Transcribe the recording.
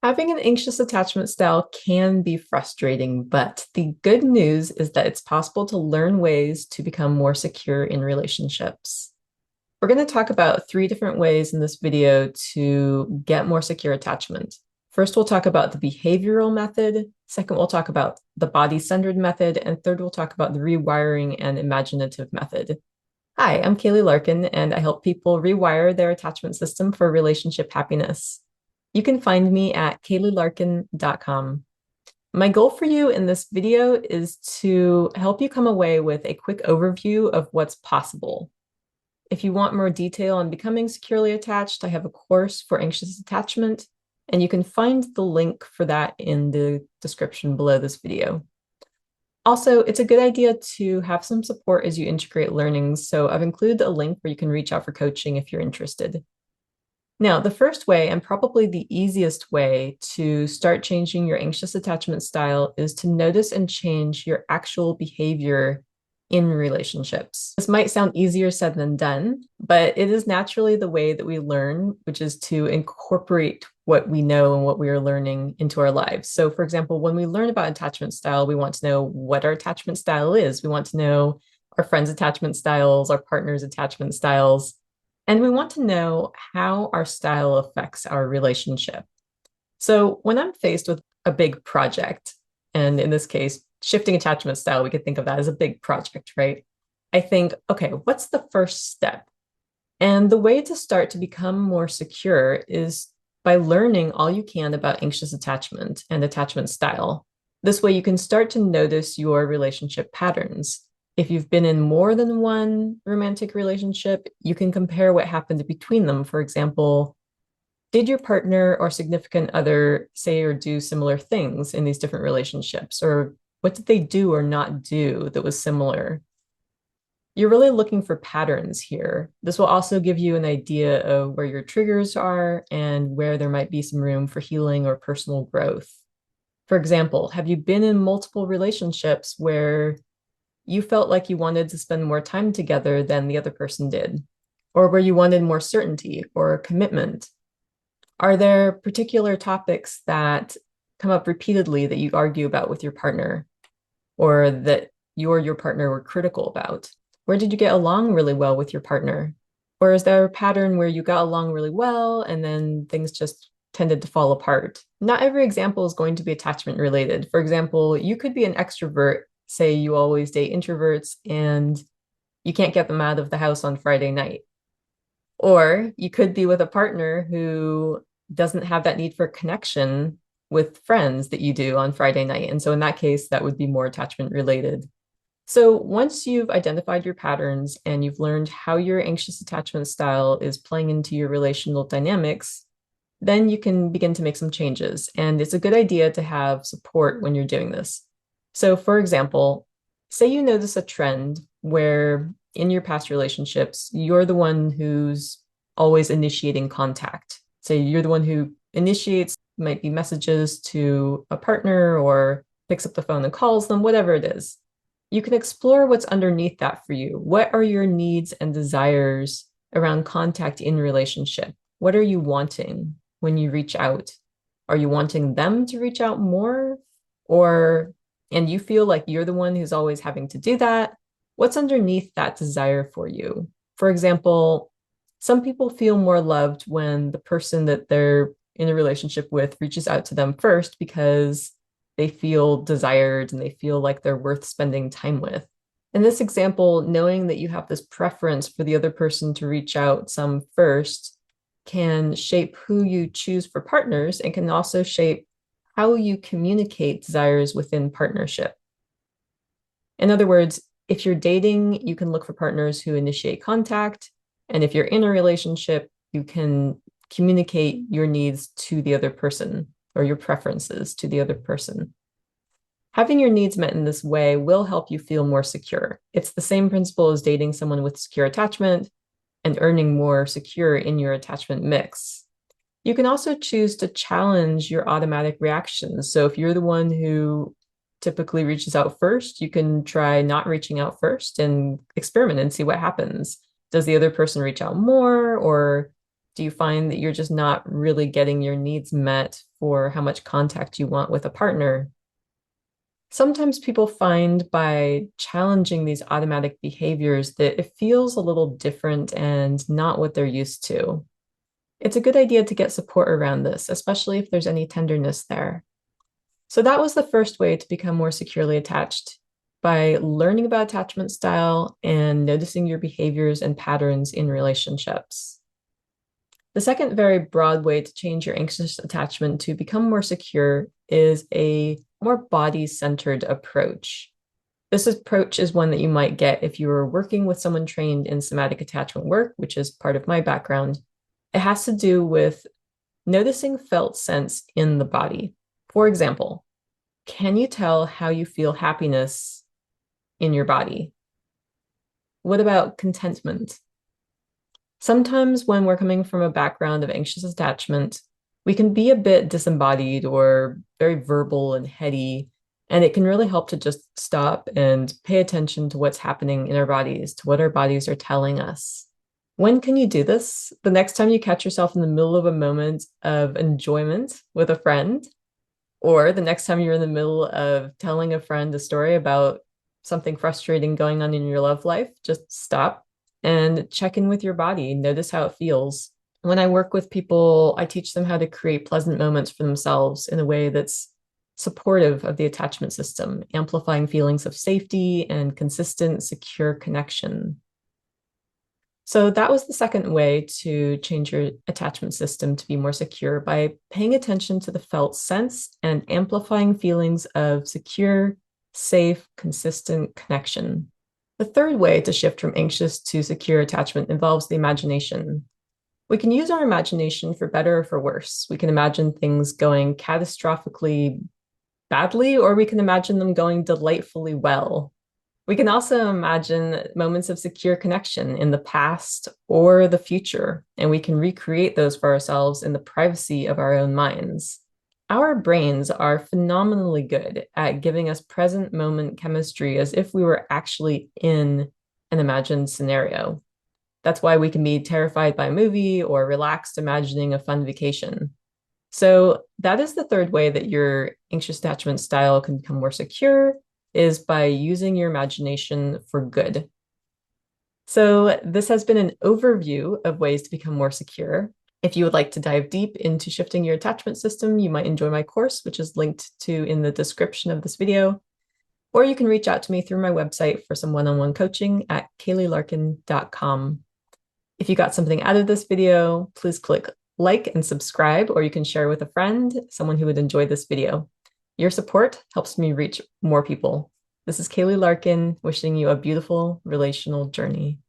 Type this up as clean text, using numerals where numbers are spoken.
Having an anxious attachment style can be frustrating, but the good news is that it's possible to learn ways to become more secure in relationships. We're going to talk about three different ways in this video to get more secure attachment. First, we'll talk about the behavioral method. Second, we'll talk about the body-centered method. And third, we'll talk about the rewiring and imaginative method. Hi, I'm Kayli Larkin, and I help people rewire their attachment system for relationship happiness. You can find me at KayliLarkin.com. My goal for you in this video is to help you come away with a quick overview of what's possible. If you want more detail on becoming securely attached, I have a course for anxious attachment, and you can find the link for that in the description below this video. Also, it's a good idea to have some support as you integrate learnings, so I've included a link where you can reach out for coaching if you're interested. Now, the first way, and probably the easiest way to start changing your anxious attachment style, is to notice and change your actual behavior in relationships. This might sound easier said than done, but it is naturally the way that we learn, which is to incorporate what we know and what we are learning into our lives. So, for example, when we learn about attachment style, we want to know what our attachment style is. We want to know our friends' attachment styles, our partners' attachment styles. And we want to know how our style affects our relationship. So when I'm faced with a big project, and in this case, shifting attachment style, we could think of that as a big project, right? I think, okay, what's the first step? And the way to start to become more secure is by learning all you can about anxious attachment and attachment style. This way you can start to notice your relationship patterns. If you've been in more than one romantic relationship, you can compare what happened between them. For example, did your partner or significant other say or do similar things in these different relationships? Or what did they do or not do that was similar? You're really looking for patterns here. This will also give you an idea of where your triggers are and where there might be some room for healing or personal growth. For example, have you been in multiple relationships where you felt like you wanted to spend more time together than the other person did, or where you wanted more certainty or commitment? Are there particular topics that come up repeatedly that you argue about with your partner, or that you or your partner were critical about? Where did you get along really well with your partner? Or is there a pattern where you got along really well and then things just tended to fall apart? Not every example is going to be attachment related. For example, you could be an extrovert. Say you always date introverts and you can't get them out of the house on Friday night. Or you could be with a partner who doesn't have that need for connection with friends that you do on Friday night. And so in that case, that would be more attachment related. So once you've identified your patterns and you've learned how your anxious attachment style is playing into your relational dynamics, then you can begin to make some changes. And it's a good idea to have support when you're doing this. So for example, say you notice a trend where in your past relationships, you're the one who's always initiating contact. Say you're the one who initiates, might be messages to a partner or picks up the phone and calls them, whatever it is. You can explore what's underneath that for you. What are your needs and desires around contact in relationship? What are you wanting when you reach out? Are you wanting them to reach out more? And you feel like you're the one who's always having to do that? What's underneath that desire for you? For example, some people feel more loved when the person that they're in a relationship with reaches out to them first because they feel desired and they feel like they're worth spending time with. In this example, knowing that you have this preference for the other person to reach out some first can shape who you choose for partners and can also shape how you communicate desires within partnership. In other words, if you're dating, you can look for partners who initiate contact. And if you're in a relationship, you can communicate your needs to the other person or your preferences to the other person. Having your needs met in this way will help you feel more secure. It's the same principle as dating someone with secure attachment and earning more secure in your attachment mix. You can also choose to challenge your automatic reactions. So if you're the one who typically reaches out first, you can try not reaching out first and experiment and see what happens. Does the other person reach out more, or Do you find that you're just not really getting your needs met for how much contact you want with a partner? Sometimes people find by challenging these automatic behaviors that it feels a little different and not what they're used to. It's a good idea to get support around this, especially if there's any tenderness there. So that was the first way to become more securely attached, by learning about attachment style and noticing your behaviors and patterns in relationships. The second very broad way to change your anxious attachment to become more secure is a more body-centered approach. This approach is one that you might get if you were working with someone trained in somatic attachment work, which is part of my background. It has to do with noticing felt sense in the body. For example, can you tell how you feel happiness in your body? What about contentment? Sometimes when we're coming from a background of anxious attachment, we can be a bit disembodied or very verbal and heady, and it can really help to just stop and pay attention to what's happening in our bodies, to what our bodies are telling us. When can you do this? The next time you catch yourself in the middle of a moment of enjoyment with a friend, or the next time you're in the middle of telling a friend a story about something frustrating going on in your love life, just stop and check in with your body. Notice how it feels. When I work with people, I teach them how to create pleasant moments for themselves in a way that's supportive of the attachment system, amplifying feelings of safety and consistent, secure connection. So that was the second way to change your attachment system to be more secure, by paying attention to the felt sense and amplifying feelings of secure, safe, consistent connection. The third way to shift from anxious to secure attachment involves the imagination. We can use our imagination for better or for worse. We can imagine things going catastrophically badly, or we can imagine them going delightfully well. We can also imagine moments of secure connection in the past or the future, and we can recreate those for ourselves in the privacy of our own minds. Our brains are phenomenally good at giving us present moment chemistry as if we were actually in an imagined scenario. That's why we can be terrified by a movie or relaxed imagining a fun vacation. So that is the third way that your anxious attachment style can become more secure, is by using your imagination for good. So this has been an overview of ways to become more secure. If you would like to dive deep into shifting your attachment system, you might enjoy my course, which is linked to in the description of this video. Or you can reach out to me through my website for some one-on-one coaching at kaylilarkin.com. If you got something out of this video, please click like and subscribe, or you can share with a friend, someone who would enjoy this video. Your support helps me reach more people. This is Kayli Larkin, wishing you a beautiful relational journey.